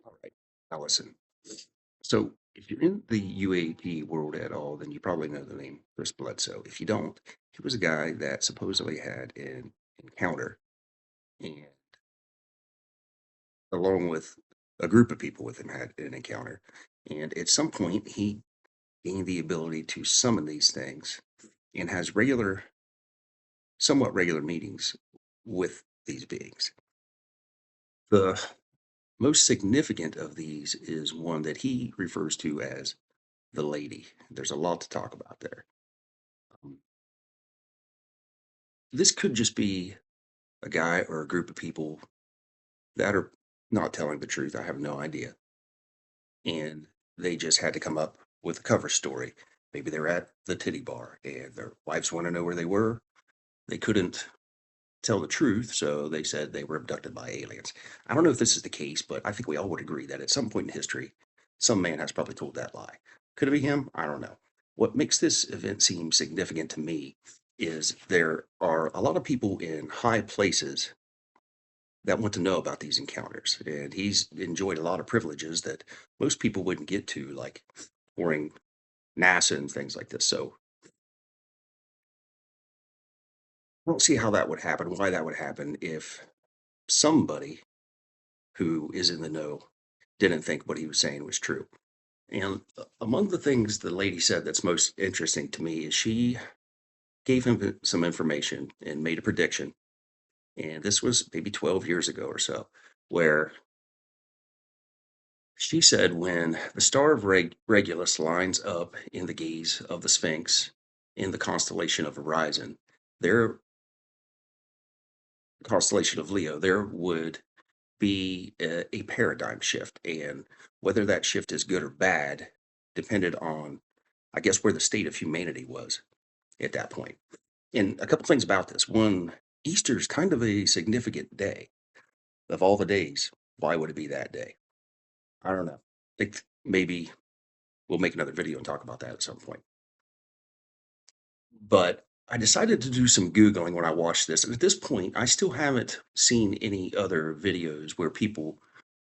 All right. Now listen. So if you're in the UAP world at all, then you probably know the name Chris Bledsoe. If you don't, he was a guy that supposedly had an encounter, and along with a group of people with him had an encounter. And at some point, he gained the ability to summon these things and has somewhat regular meetings with these beings. The most significant of these is one that he refers to as the lady. There's a lot to talk about there. Um, this could just be a guy or a group of people that are not telling the truth. I have no idea. And they just had to come up with a cover story. Maybe they're at the titty bar and their wives want to know where they were. They couldn't tell the truth, so they said they were abducted by aliens. I don't know if this is the case, but I think we all would agree that at some point in history, some man has probably told that lie. Could it be him? I don't know. What makes this event seem significant to me is there are a lot of people in high places that want to know about these encounters. And he's enjoyed a lot of privileges that most people wouldn't get to, like touring NASA and things like this. So I don't see how that would happen, why that would happen if somebody who is in the know didn't think what he was saying was true. And among the things the lady said that's most interesting to me is she gave him some information and made a prediction. And this was maybe 12 years ago or so, where she said when the star of Regulus lines up in the gaze of the Sphinx in the constellation of Horizon, their constellation of Leo, there would be a paradigm shift. And whether that shift is good or bad depended on, I guess, where the state of humanity was at that point. And a couple things about this. One, Easter is kind of a significant day. Of all the days, why would it be that day? I don't know. I think maybe we'll make another video and talk about that at some point. But I decided to do some Googling when I watched this. And at this point, I still haven't seen any other videos where people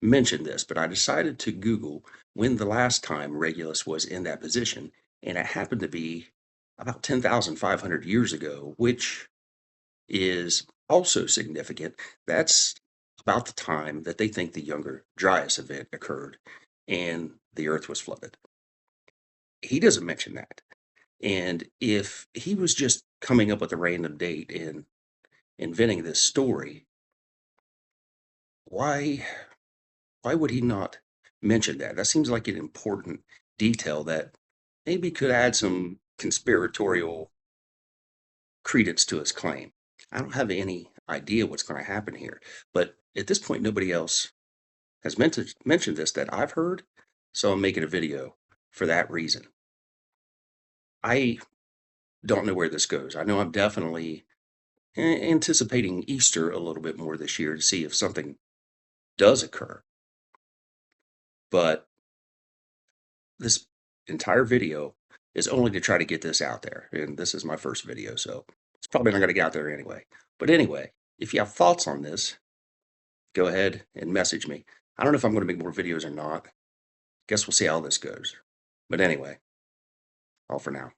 mention this, but I decided to Google when the last time Regulus was in that position. And it happened to be about 10,500 years ago, which is also significant. That's about the time that they think the Younger Dryas event occurred and the earth was flooded. He doesn't mention that. And if he was just coming up with a random date and inventing this story, why would he not mention that? That seems like an important detail that maybe could add some conspiratorial credence to his claim. I don't have any idea what's going to happen here, but at this point, nobody else has mentioned this that I've heard, so I'm making a video for that reason. I don't know where this goes. I know I'm definitely anticipating Easter a little bit more this year to see if something does occur. But this entire video is only to try to get this out there. And this is my first video, so it's probably not going to get out there anyway. But anyway, if you have thoughts on this, go ahead and message me. I don't know if I'm going to make more videos or not. Guess we'll see how this goes. But anyway, all for now.